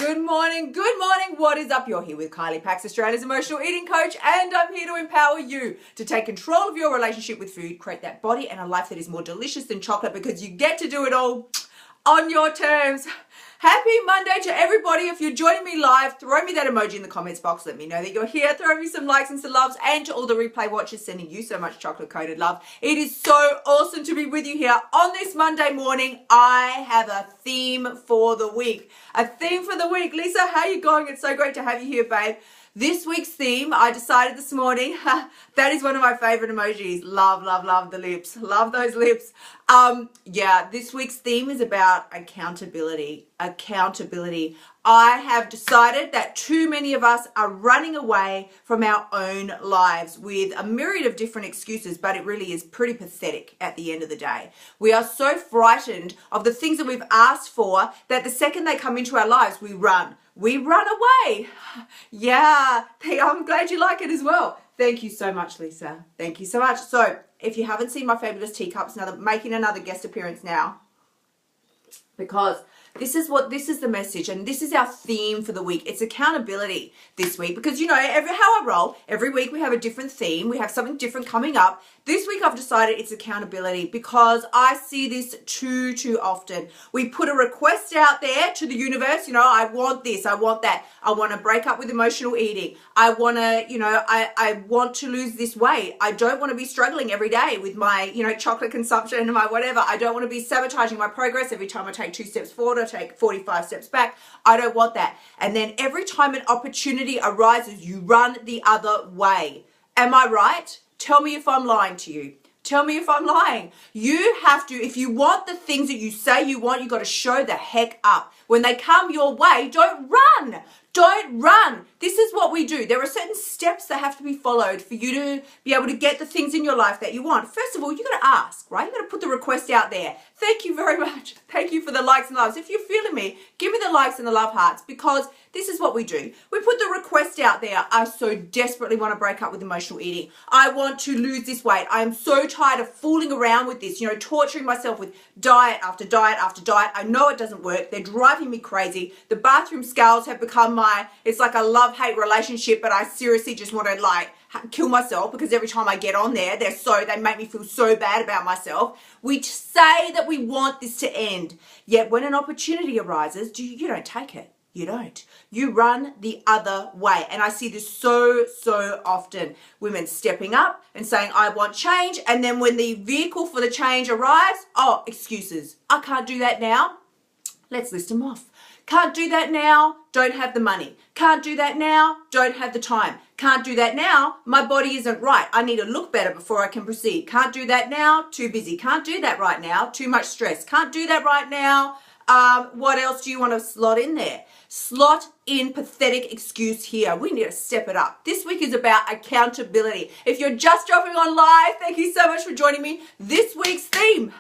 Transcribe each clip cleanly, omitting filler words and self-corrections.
Good morning. What is up? You're here with Kylie, Pax Australia's emotional eating coach, and I'm here to empower you to take control of your relationship with food, create that body and a life that is more delicious than chocolate because you get to do it all on your terms. Happy Monday to everybody. If you're joining me live, throw me that emoji in the comments box. Let me know that you're here. Throw me some likes and some loves. And to all the replay watchers, sending you so much chocolate-coated love. It is so awesome to be with you here on this Monday morning. I have a theme for the week. Lisa, how you going? It's so great to have you here, babe. This week's theme, I decided this morning, that is one of my favorite emojis. Love, love, love the lips. Love those lips. This week's theme is about accountability. Accountability. I have decided that too many of us are running away from our own lives with a myriad of different excuses, but it really is pretty pathetic at the end of the day. We are so frightened of the things that we've asked for that the second they come into our lives, we run. We run away. Yeah, I'm glad you like it as well. Thank you so much, Lisa. Thank you so much. So if you haven't seen my fabulous teacups, making another guest appearance now, because this is the message, and this is our theme for the week. It's accountability this week, because you know how I roll. Every week we have a different theme. We have something different coming up. This week I've decided it's accountability because I see this too often. We put a request out there to the universe. You know, I want this, I want that. I want to break up with emotional eating. I want to, I want to lose this weight. I don't want to be struggling every day with my, chocolate consumption and my whatever. I don't want to be sabotaging my progress every time I take 2 steps forward or take 45 steps back. I don't want that. And then every time an opportunity arises, you run the other way. Am I right? Tell me if I'm lying to you. Tell me if I'm lying. You have to, if you want the things that you say you want, you got to show the heck up. When they come your way, don't run. Don't run. This is what we do. There are certain steps that have to be followed for you to be able to get the things in your life that you want. First of all, you got to ask, right? You got to put the request out there. Thank you very much. Thank you for the likes and loves. If you're feeling me, give me the likes and the love hearts, because this is what we do. We put the request out there. I so desperately want to break up with emotional eating. I want to lose this weight. I am so tired of fooling around with this, torturing myself with diet after diet after diet. I know it doesn't work. They're driving me crazy. The bathroom scales have become it's like a love-hate relationship, but I seriously just want to kill myself because every time I get on there, they make me feel so bad about myself. We say that we want this to end, yet when an opportunity arises, you don't take it. You don't. You run the other way. And I see this so often. Women stepping up and saying, I want change. And then when the vehicle for the change arrives, oh, excuses. I can't do that now. Let's list them off. Can't do that now, don't have the money. Can't do that now, don't have the time. Can't do that now, my body isn't right. I need to look better before I can proceed. Can't do that now, too busy. Can't do that right now, too much stress. Can't do that right now. What else do you want to slot in there? Slot in pathetic excuse here. We need to step it up. This week is about accountability. If you're just dropping on live, thank you so much for joining me. This week's theme,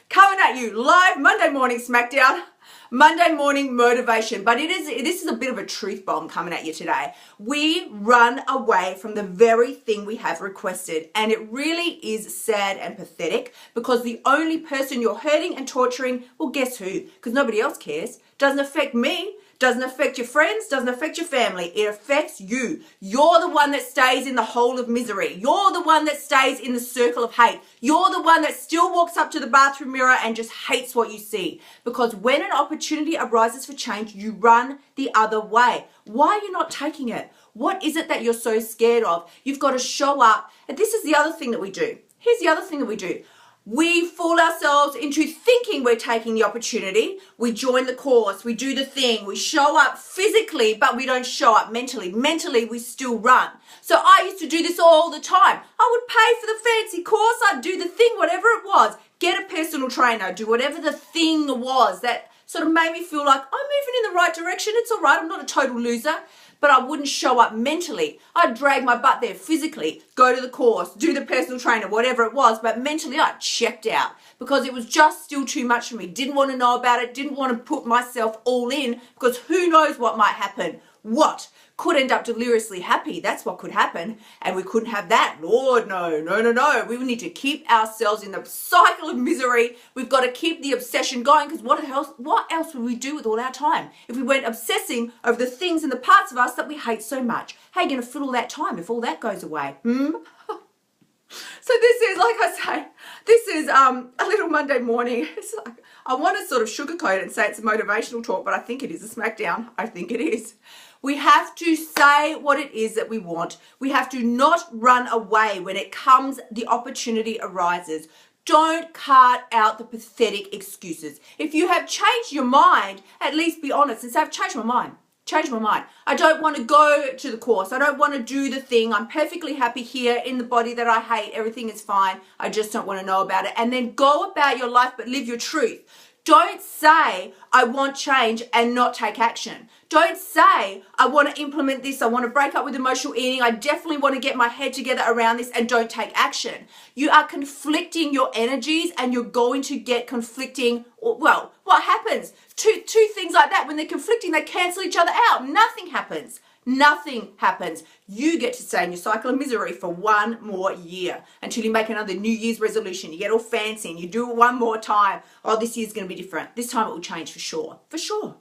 coming at you live Monday morning smackdown. Monday morning motivation, but this is a bit of a truth bomb coming at you today. We run away from the very thing we have requested, and it really is sad and pathetic because the only person you're hurting and torturing, well, guess who? Because nobody else cares. Doesn't affect me. Doesn't affect your friends, doesn't affect your family. It affects you. You're the one that stays in the hole of misery. You're the one that stays in the circle of hate. You're the one that still walks up to the bathroom mirror and just hates what you see. Because when an opportunity arises for change, you run the other way. Why are you not taking it? What is it that you're so scared of? You've got to show up. And this is the other thing that we do. Here's the other thing that we do. We fool ourselves into thinking we're taking the opportunity. We join the course, we do the thing, we show up physically, but we don't show up mentally. Mentally, we still run. So I used to do this all the time. I would pay for the fancy course, I'd do the thing, whatever it was, get a personal trainer, do whatever the thing was that sort of made me feel like I'm moving in the right direction. It's all right, I'm not a total loser. But I wouldn't show up mentally. I'd drag my butt there physically, go to the course, do the personal trainer, whatever it was. But mentally, I checked out because it was just still too much for me. Didn't want to know about it. Didn't want to put myself all in because who knows what might happen. What? Could end up deliriously happy. That's what could happen. And we couldn't have that. Lord, no, no, no, no. We need to keep ourselves in the cycle of misery. We've got to keep the obsession going, because what else would we do with all our time if we weren't obsessing over the things and the parts of us that we hate so much? How are you going to fill all that time if all that goes away? So this is, like I say, this is a little Monday morning. It's like, I want to sort of sugarcoat it and say it's a motivational talk, but I think it is a smackdown. I think it is. We have to say what it is that we want. We have to not run away when it comes, the opportunity arises. Don't cart out the pathetic excuses. If you have changed your mind, at least be honest and say, I've changed my mind. Change my mind. I don't want to go to the course. I don't want to do the thing. I'm perfectly happy here in the body that I hate. Everything is fine. I just don't want to know about it. And then go about your life, but live your truth. Don't say, I want change and not take action. Don't say, I want to implement this. I want to break up with emotional eating. I definitely want to get my head together around this, and don't take action. You are conflicting your energies, and you're going to get conflicting. Well, what happens? Two things like that. When they're conflicting, they cancel each other out. Nothing happens. Nothing happens. You get to stay in your cycle of misery for one more year until you make another New Year's resolution. You get all fancy and you do it one more time. Oh, this year's going to be different. This time it will change for sure. For sure.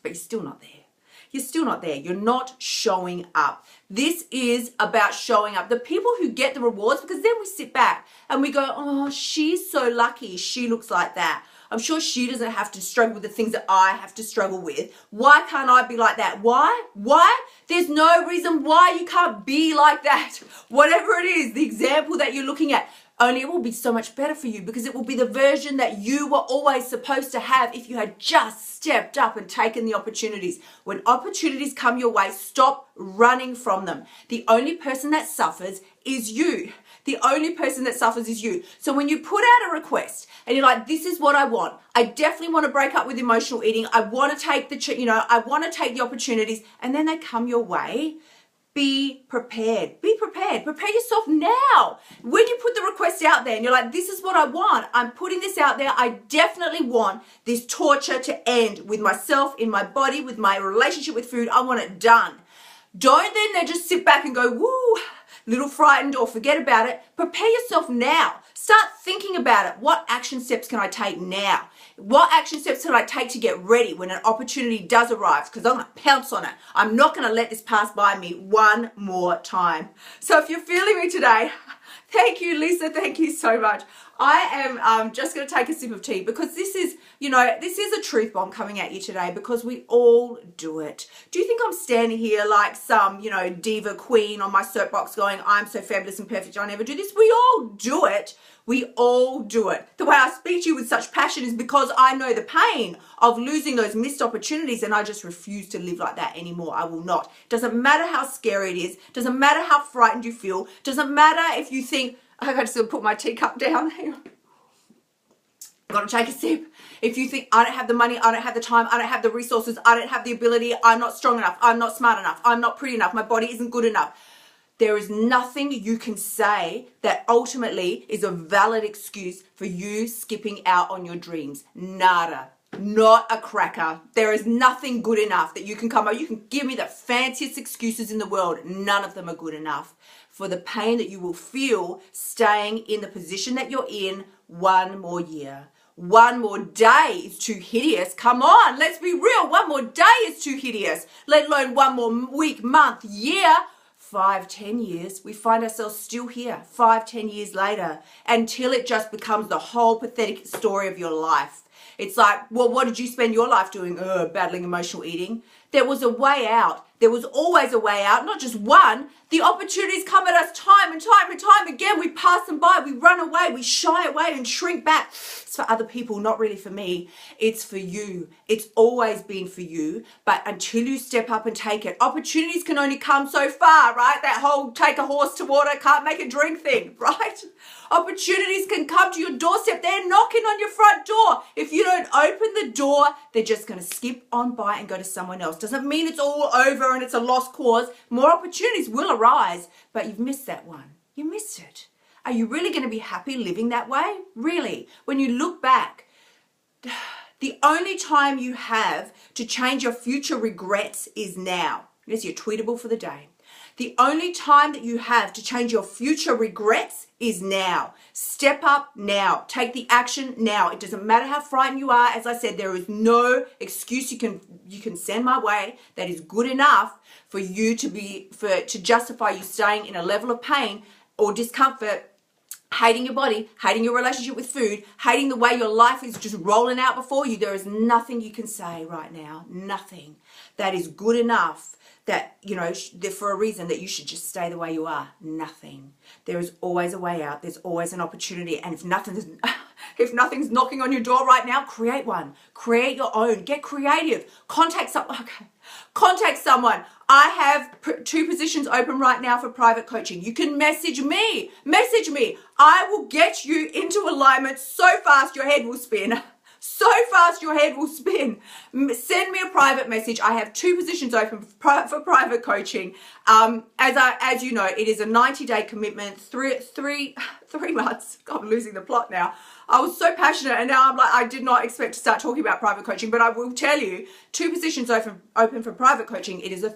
But you're still not there. You're still not there. You're not showing up. This is about showing up. The people who get the rewards, because then we sit back and we go, oh, she's so lucky. She looks like that. I'm sure she doesn't have to struggle with the things that I have to struggle with. Why can't I be like that? Why? Why? There's no reason why you can't be like that. Whatever it is, the example that you're looking at, only it will be so much better for you, because it will be the version that you were always supposed to have if you had just stepped up and taken the opportunities. When opportunities come your way, stop running from them. The only person that suffers is you. The only person that suffers is you. So when you put out a request and you're like, this is what I want. I definitely want to break up with emotional eating. I want to take I want to take the opportunities, and then they come your way. Be prepared. Be prepared. Prepare yourself now. When you put the request out there and you're like, this is what I want. I'm putting this out there. I definitely want this torture to end with myself, in my body, with my relationship with food. I want it done. Don't then just sit back and go, woo, little frightened, or forget about it. Prepare yourself now. Start thinking about it. What action steps can I take now? What action steps can I take to get ready when an opportunity does arrive? Because I'm going to pounce on it. I'm not going to let this pass by me one more time. So if you're feeling me today, thank you, Lisa. Thank you so much. I am just going to take a sip of tea, because this is, this is a truth bomb coming at you today, because we all do it. Do you think I'm standing here like some, diva queen on my soapbox going, I'm so fabulous and perfect, I never do this? We all do it. We all do it. The way I speak to you with such passion is because I know the pain of losing those missed opportunities, and I just refuse to live like that anymore. I will not. Doesn't matter how scary it is. Doesn't matter how frightened you feel. Doesn't matter if you think, I got to put my teacup down. Hang on. Got to take a sip. If you think, I don't have the money, I don't have the time, I don't have the resources, I don't have the ability, I'm not strong enough, I'm not smart enough, I'm not pretty enough, my body isn't good enough. There is nothing you can say that ultimately is a valid excuse for you skipping out on your dreams. Nada. Not a cracker. There is nothing good enough that you can come up. You can give me the fanciest excuses in the world. None of them are good enough for the pain that you will feel staying in the position that you're in one more year. One more day is too hideous. Come on, let's be real. One more day is too hideous, let alone one more week, month, year. 5, 10 years, we find ourselves still here 5, 10 years later, until it just becomes the whole pathetic story of your life. It's like, well, what did you spend your life doing? Battling emotional eating. There was a way out. There was always a way out, not just one. The opportunities come at us time and time and time again. We pass them by, we run away, we shy away and shrink back. It's for other people, not really for me. It's for you. It's always been for you. But until you step up and take it, opportunities can only come so far, right? That whole take a horse to water, can't make a drink thing, right? Opportunities can come to your doorstep. They're knocking on your front door. If you don't open the door, they're just going to skip on by and go to someone else. Doesn't mean it's all over and it's a lost cause. More opportunities will arise, but you've missed that one. You missed it. Are you really going to be happy living that way? Really? When you look back, The only time you have to change your future regrets is now. Yes, you're tweetable for the day. The only time that you have to change your future regrets is now. Step up now. Take the action now. It doesn't matter how frightened you are. As I said, there is no excuse you can send my way that is good enough for you to justify you staying in a level of pain or discomfort, hating your body, hating your relationship with food, hating the way your life is just rolling out before you. There is nothing you can say right now, nothing that is good enough that, you know, for a reason that you should just stay the way you are. Nothing. There is always a way out. There's always an opportunity. And if nothing's knocking on your door right now, create one. Create your own. Get creative. Contact someone. I have 2 positions open right now for private coaching. You can message me. Message me. I will get you into alignment so fast your head will spin. So fast your head will spin. Send me a private message. I have 2 positions open for private coaching. As you know, it is a 90-day commitment, three months. God, I'm losing the plot now. I was so passionate and now I'm like, I did not expect to start talking about private coaching, but I will tell you, 2 positions open for private coaching. It is a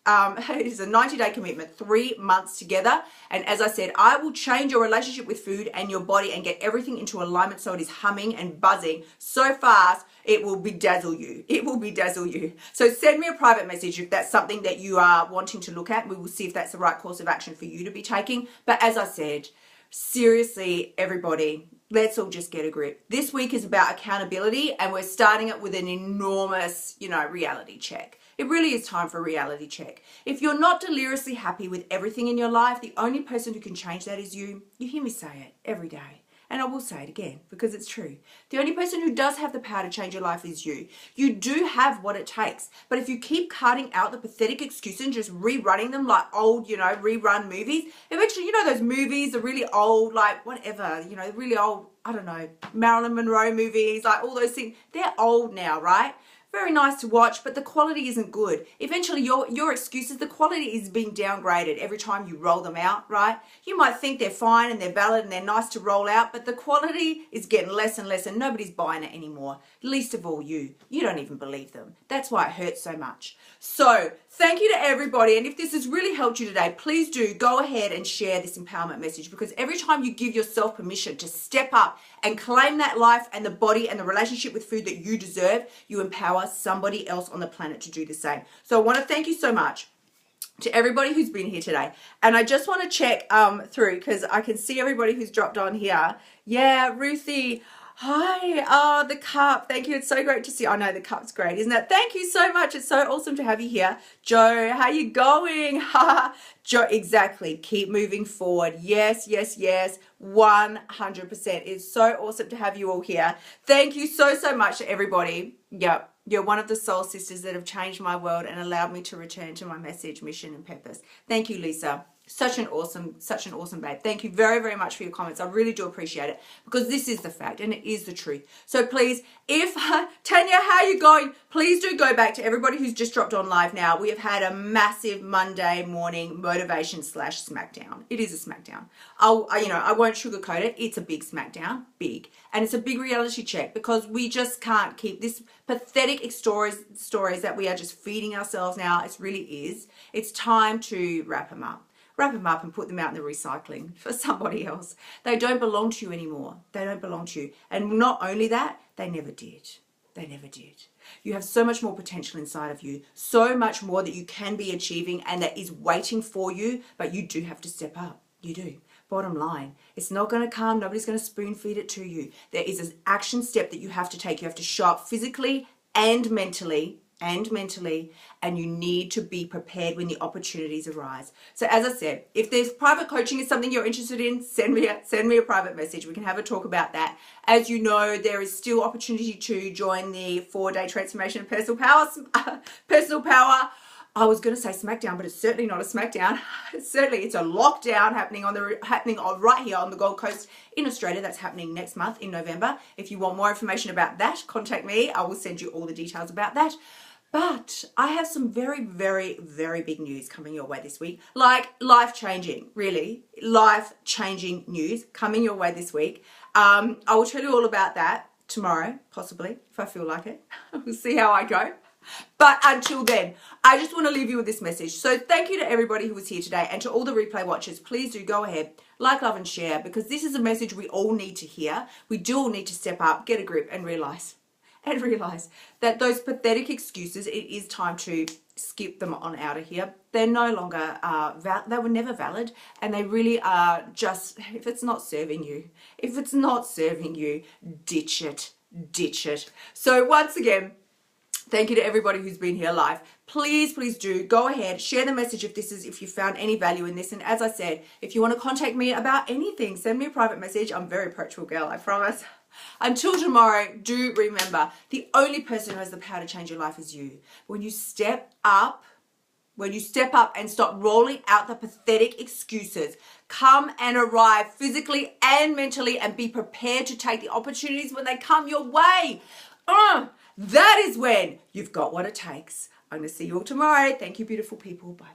90-day commitment, 3 months together. And as I said, I will change your relationship with food and your body and get everything into alignment so it is humming and buzzing so fast, it will bedazzle you. It will bedazzle you. So send me a private message if that's something that you are wanting to look at. We will see if that's the right course of action for you to be taking. But as I said, seriously, everybody, let's all just get a grip. This week is about accountability and we're starting it with an enormous, reality check. It really is time for a reality check. If you're not deliriously happy with everything in your life, the only person who can change that is you. You hear me say it every day. And I will say it again because it's true. The only person who does have the power to change your life is you. You do have what it takes. But if you keep cutting out the pathetic excuses and just rerunning them like old, rerun movies, eventually, those movies, the really old, like whatever, really old, I don't know, Marilyn Monroe movies, like all those things, they're old now, right? Very nice to watch, but the quality isn't good. Eventually, your excuses, the quality is being downgraded every time you roll them out, right? You might think they're fine and they're valid and they're nice to roll out, but the quality is getting less and less and nobody's buying it anymore. Least of all you. You don't even believe them. That's why it hurts so much. So, thank you to everybody. And if this has really helped you today, please do go ahead and share this empowerment message because every time you give yourself permission to step up and claim that life and the body and the relationship with food that you deserve, you empower somebody else on the planet to do the same. So I want to thank you so much to everybody who's been here today. And I just want to check through because I can see everybody who's dropped on here. Yeah, Ruthie. Hi, oh, the cup. Thank you. It's so great to see. I know the cup's great, isn't it? Thank you so much. It's so awesome to have you here. Joe, how you going? Joe, exactly. Keep moving forward. Yes, yes, yes. 100%. It's so awesome to have you all here. Thank you so, so much to everybody. Yep. You're one of the soul sisters that have changed my world and allowed me to return to my message, mission, and purpose. Thank you, Lisa. Such an awesome babe. Thank you very, very much for your comments. I really do appreciate it because this is the fact and it is the truth. So please, if Tanya, how are you going? Please do go back to everybody who's just dropped on live now. We have had a massive Monday morning motivation / smackdown. It is a smackdown. I won't sugarcoat it. It's a big smackdown, big. And it's a big reality check because we just can't keep this pathetic stories that we are just feeding ourselves now. It really is. It's time to wrap them up. Wrap them up and put them out in the recycling for somebody else. They don't belong to you anymore. They don't belong to you. And not only that, they never did. They never did. You have so much more potential inside of you, so much more that you can be achieving and that is waiting for you, but you do have to step up. You do. Bottom line, it's not going to come. Nobody's going to spoon feed it to you. There is an action step that you have to take. You have to show up physically and mentally, and you need to be prepared when the opportunities arise. So as I said, if there's private coaching is something you're interested in, send me a private message. We can have a talk about that. As you know, there is still opportunity to join the 4-day transformation of personal power. I was going to say smackdown, but it's certainly not a smackdown. It's a lockdown happening right here on the Gold Coast in Australia. That's happening next month in November. If you want more information about that, contact me. I will send you all the details about that. But I have some very, very, very big news coming your way this week. Like life-changing, really. Life-changing news coming your way this week. I will tell you all about that tomorrow, possibly, if I feel like it. We'll see how I go. But until then, I just want to leave you with this message. So thank you to everybody who was here today, and to all the replay watchers. Please do go ahead, like, love and share, because this is a message we all need to hear. We do all need to step up, get a grip, and realize that those pathetic excuses, it is time to skip them on out of here. They're no longer, they were never valid, and they really are just, if it's not serving you, ditch it. So once again, thank you to everybody who's been here live. Please do go ahead, share the message if you found any value in this. And as I said, if you want to contact me about anything, send me a private message. I'm a very approachable girl, I promise. Until tomorrow, do remember, the only person who has the power to change your life is you. When you step up and stop rolling out the pathetic excuses, come and arrive physically and mentally, and be prepared to take the opportunities when they come your way. That is when you've got what it takes. I'm going to see you all tomorrow. Thank you, beautiful people. Bye.